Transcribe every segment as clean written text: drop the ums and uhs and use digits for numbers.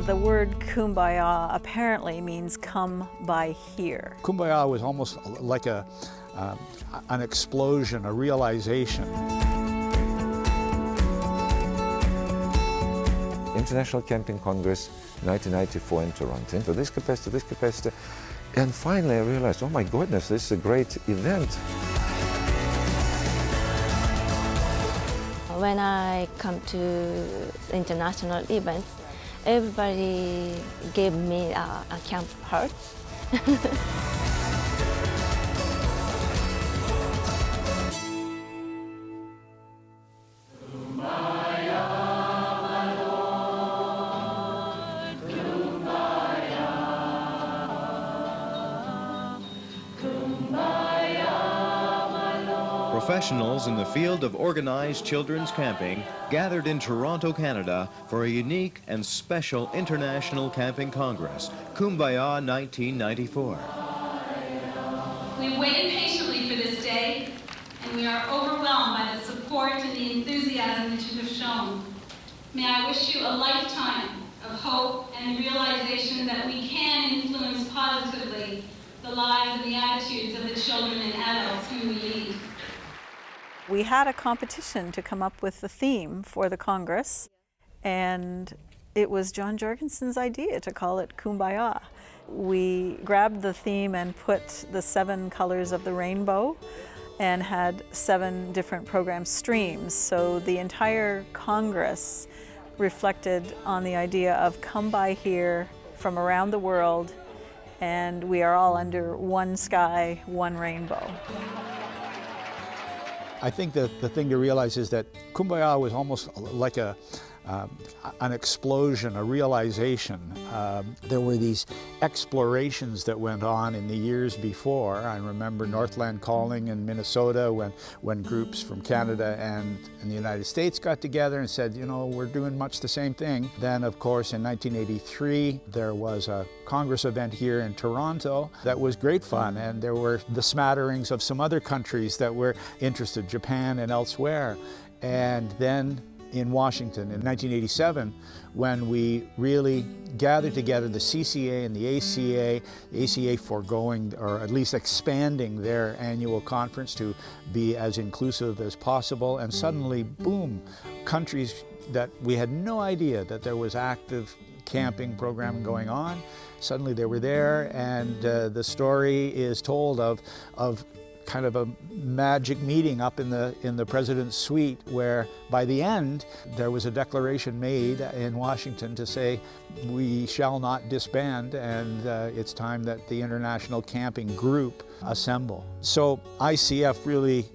And the word kumbaya apparently means come by here. Kumbaya was almost like an explosion, a realization. International Camping Congress, 1994 in Toronto. So this capacity. And finally I realized, oh my goodness, this is a great event. When I come to international events, everybody gave me a camp heart. Professionals in the field of organized children's camping gathered in Toronto, Canada for a unique and special International Camping Congress, KUMBAYAH 1994. We waited patiently for this day, and we are overwhelmed by the support and the enthusiasm that you have shown. May I wish you a lifetime of hope and realization that we can influence positively the lives and the attitudes of the children and adults whom we lead. We had a competition to come up with the theme for the Congress, and it was John Jorgensen's idea to call it Kumbaya. We grabbed the theme and put the 7 colors of the rainbow and had 7 different program streams. So the entire Congress reflected on the idea of come by here from around the world, and we are all under one sky, one rainbow. I think that the thing to realize is that Kumbaya was almost like an explosion, a realization. There were these explorations that went on in the years before. I remember Northland Calling in Minnesota when groups from Canada and the United States got together and said, you know, we're doing much the same thing. Then, of course, in 1983, there was a Congress event here in Toronto that was great fun, and there were the smatterings of some other countries that were interested, Japan and elsewhere. And then in Washington in 1987, when we really gathered together the CCA and the ACA foregoing or at least expanding their annual conference to be as inclusive as possible, and suddenly, boom, countries that we had no idea that there was active camping programming going on, suddenly they were there, and the story is told of kind of a magic meeting up in the president's suite, where by the end there was a declaration made in Washington to say we shall not disband, and it's time that the International Camping Group assemble. So ICF really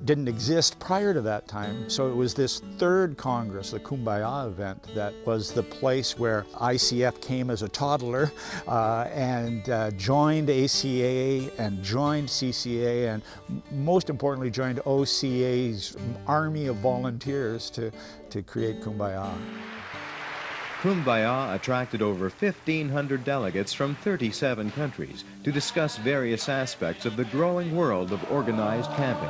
didn't exist prior to that time, so it was this 3rd Congress, the Kumbaya event, that was the place where ICF came as a toddler and joined ACA and joined CCA, and most importantly joined OCA's army of volunteers to create Kumbaya. KUMBAYAH attracted over 1,500 delegates from 37 countries to discuss various aspects of the growing world of organized camping.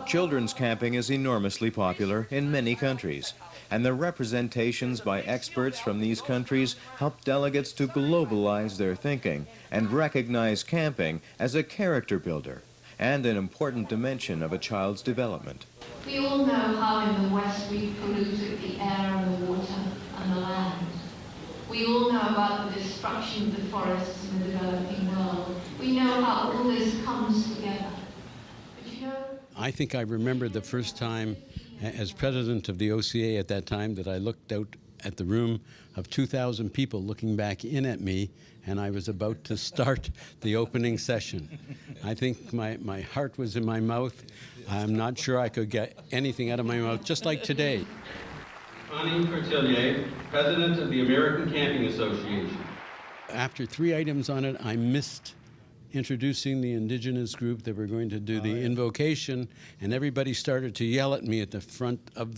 Children's camping is enormously popular in many countries, and the representations by experts from these countries help delegates to globalize their thinking and recognize camping as a character builder and an important dimension of a child's development. We all know how in the West we've polluted the air and the water and the land. We all know about the destruction of the forests in the developing world. We know how all this comes together. But you know, I think I remember the first time as president of the OCA at that time that I looked out at the room of 2,000 people looking back in at me, and I was about to start the opening session. I think my heart was in my mouth. I'm not sure I could get anything out of my mouth, just like today. Connie Cortillier, president of the American Camping Association. After 3 items on it, I missed introducing the indigenous group that were going to do the invocation, and everybody started to yell at me at the front of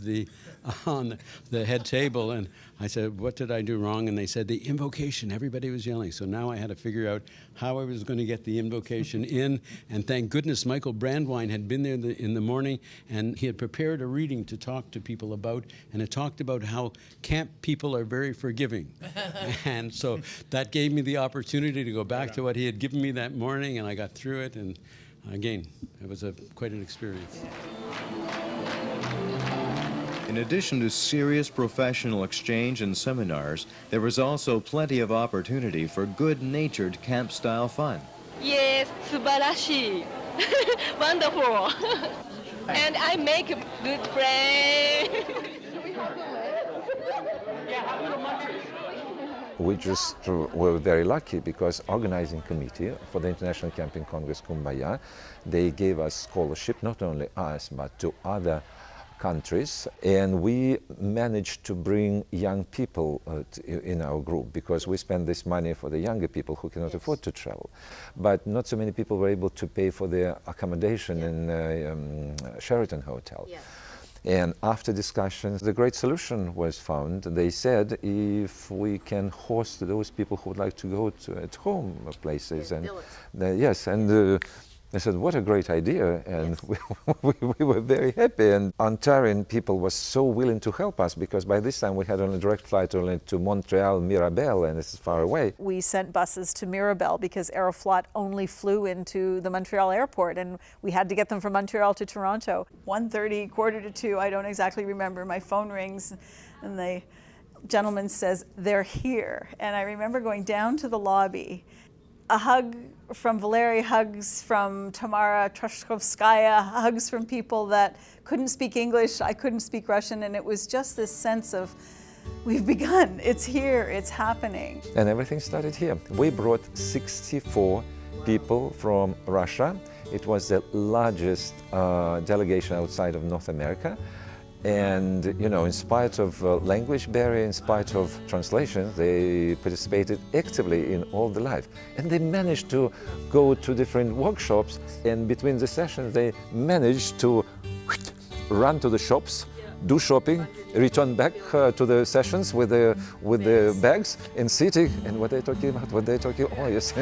on the head table, and I said, what did I do wrong? And they said, the invocation. Everybody was yelling. So now I had to figure out how I was going to get the invocation in, and thank goodness Michael Brandwine had been there in the morning, and he had prepared a reading to talk to people about, and it talked about how camp people are very forgiving. And so that gave me the opportunity to go back to what he had given me that morning, and I got through it, and again, it was quite an experience. In addition to serious professional exchange and seminars, there was also plenty of opportunity for good-natured camp-style fun. Yes, 素晴らしい. Wonderful. And I make a good friend. We just were very lucky because organizing committee for the International Camping Congress Kumbaya, they gave us scholarship, not only us, but to other countries, and we managed to bring young people in our group because we spend this money for the younger people who cannot afford to travel. But not so many people were able to pay for their accommodation in Sheraton Hotel. And after discussions, the great solution was found. They said if we can host those people who would like to go to at-home places, and yes, and I said, what a great idea, and we were very happy, and Ontarian people were so willing to help us because by this time we had only direct flight only to Montreal, Mirabel, and it's far away. We sent buses to Mirabel because Aeroflot only flew into the Montreal airport, and we had to get them from Montreal to Toronto. 1:30, 1:45, I don't exactly remember, my phone rings, and the gentleman says, they're here. And I remember going down to the lobby, a hug from Valery, hugs from Tamara Trashkovskaya, hugs from people that couldn't speak English, I couldn't speak Russian, and it was just this sense of, we've begun, it's here, it's happening. And everything started here. We brought 64 people from Russia. It was the largest delegation outside of North America. And, you know, in spite of language barrier, in spite of translation, they participated actively in all the life. And they managed to go to different workshops, and between the sessions, they managed to run to the shops, do shopping, return back to the sessions with the bags and sitting. And what they're talking about, what they're talking, oh yes.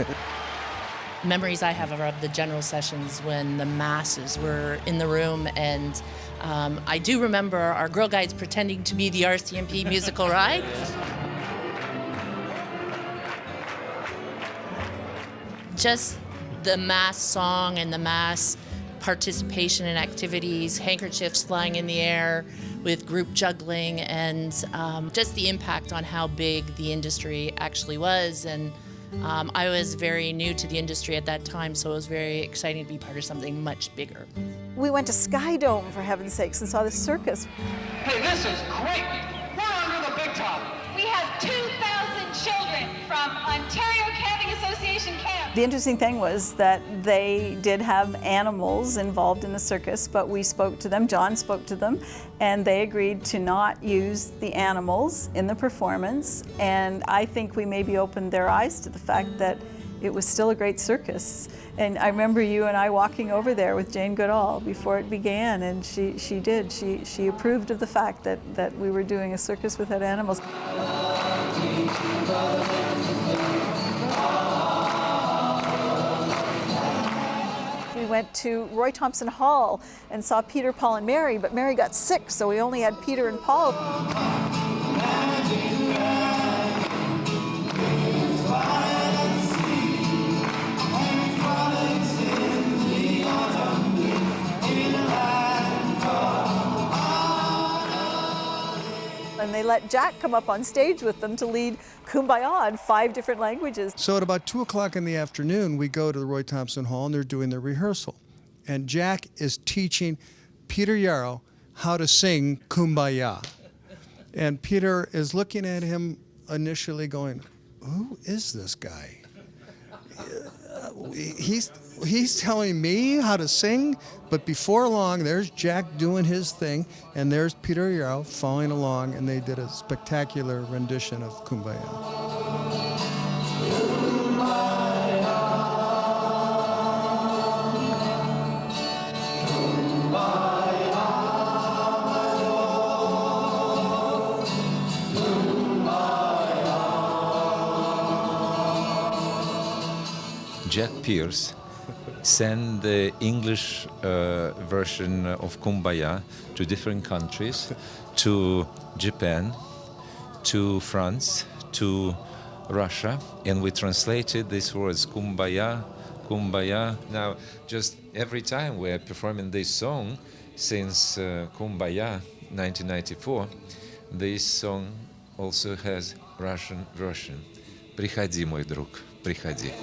Memories I have are of the general sessions when the masses were in the room, and I do remember our Girl Guides pretending to be the RCMP musical ride. Just the mass song and the mass participation in activities, handkerchiefs flying in the air with group juggling, and just the impact on how big the industry actually was. And I was very new to the industry at that time, so it was very exciting to be part of something much bigger. We went to Sky Dome, for heaven's sakes, and saw the circus. Hey, this is great! We're under the big top! We have 2,000 children from Ontario Camping Association camp. The interesting thing was that they did have animals involved in the circus, but we spoke to them, John spoke to them, and they agreed to not use the animals in the performance. And I think we maybe opened their eyes to the fact that it was still a great circus. And I remember you and I walking over there with Jane Goodall before it began, and she approved of the fact that we were doing a circus without animals. We went to Roy Thompson Hall and saw Peter, Paul, and Mary, but Mary got sick, so we only had Peter and Paul. And they let Jack come up on stage with them to lead Kumbaya in 5 different languages. So at about 2 o'clock in the afternoon, we go to the Roy Thompson Hall and they're doing their rehearsal. And Jack is teaching Peter Yarrow how to sing Kumbaya. And Peter is looking at him initially going, who is this guy? He's telling me how to sing, but before long, there's Jack doing his thing, and there's Peter Yarrow following along, and they did a spectacular rendition of Kumbaya. Jack Pierce sent the English version of Kumbaya to different countries, to Japan, to France, to Russia, and we translated these words, Kumbaya, Kumbaya. Now, just every time we're performing this song, since Kumbaya 1994, this song also has Russian version. Приходи, мой друг, приходи.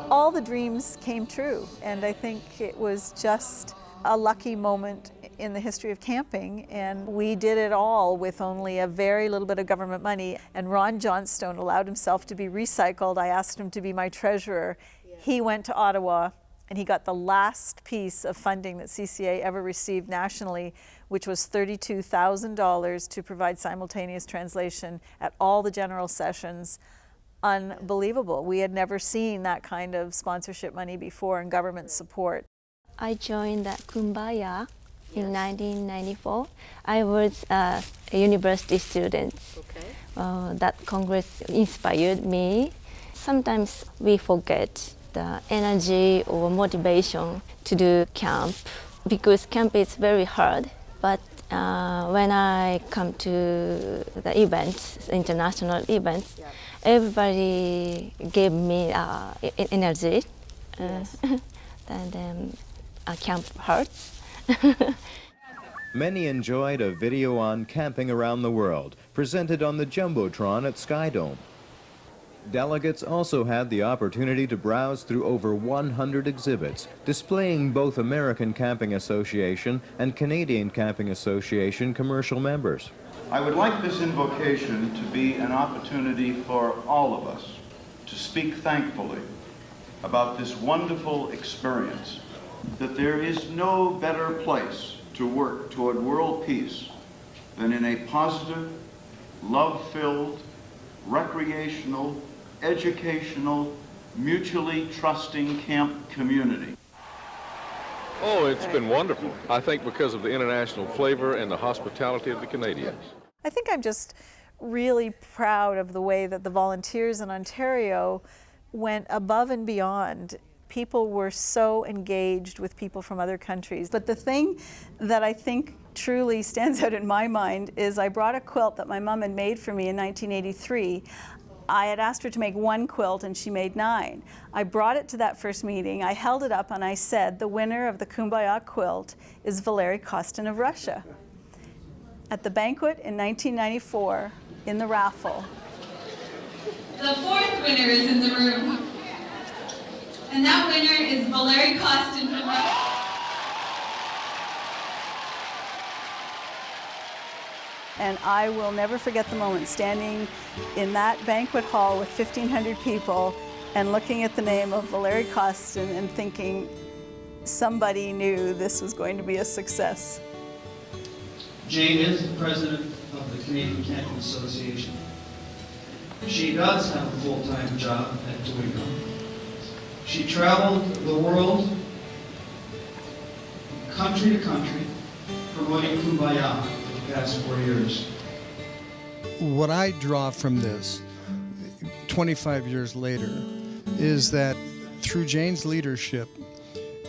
All the dreams came true, and I think it was just a lucky moment in the history of camping, and we did it all with only a very little bit of government money. And Ron Johnstone allowed himself to be recycled. I asked him to be my treasurer. He went to Ottawa and he got the last piece of funding that CCA ever received nationally, which was $32,000 to provide simultaneous translation at all the general sessions. Unbelievable. We had never seen that kind of sponsorship money before and government support. I joined the KUMBAYAH in 1994. I was a university student. That Congress inspired me. Sometimes we forget the energy or motivation to do camp because camp is very hard. But when I come to the events, international events, everybody gave me energy. And camp hurts. Many enjoyed a video on camping around the world, presented on the Jumbotron at Skydome. Delegates also had the opportunity to browse through over 100 exhibits, displaying both American Camping Association and Canadian Camping Association commercial members. I would like this invocation to be an opportunity for all of us to speak thankfully about this wonderful experience, that there is no better place to work toward world peace than in a positive, love-filled, recreational, educational, mutually trusting camp community. Oh, it's been wonderful. I think because of the international flavor and the hospitality of the Canadians. I think I'm just really proud of the way that the volunteers in Ontario went above and beyond. People were so engaged with people from other countries. But the thing that I think truly stands out in my mind is I brought a quilt that my mom had made for me in 1983. I had asked her to make one quilt and she made 9. I brought it to that first meeting, I held it up and I said, the winner of the Kumbaya quilt is Valery Kostin of Russia. At the banquet in 1994, in the raffle. The 4th winner is in the room. And that winner is Valery Kostin from Russia. And I will never forget the moment standing in that banquet hall with 1,500 people and looking at the name of Valery Kostin and thinking somebody knew this was going to be a success. Jane is the president of the Canadian Camping Association. She does have a full-time job at Toledo. She traveled the world, country to country, promoting Kumbaya for the past 4 years. What I draw from this, 25 years later, is that through Jane's leadership,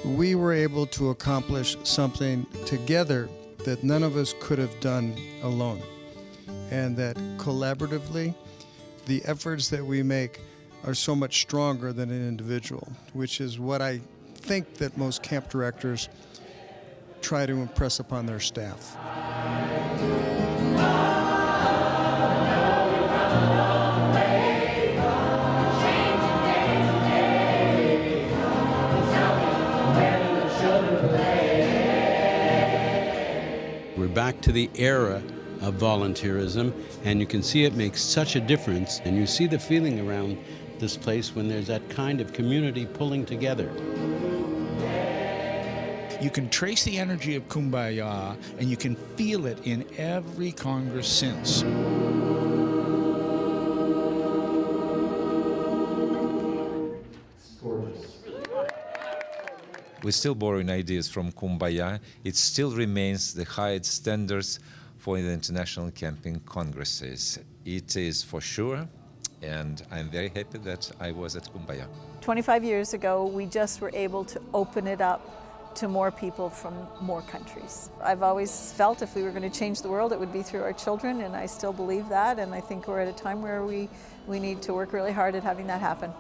we were able to accomplish something together that none of us could have done alone. And that collaboratively, the efforts that we make are so much stronger than an individual, which is what I think that most camp directors try to impress upon their staff. We're back to the era of volunteerism, and you can see it makes such a difference, and you see the feeling around this place when there's that kind of community pulling together. You can trace the energy of Kumbaya, and you can feel it in every Congress since. We're still borrowing ideas from Kumbaya. It still remains the highest standards for the International Camping Congresses. It is for sure, and I'm very happy that I was at Kumbaya. 25 years ago, we just were able to open it up to more people from more countries. I've always felt if we were going to change the world, it would be through our children, and I still believe that, and I think we're at a time where we need to work really hard at having that happen.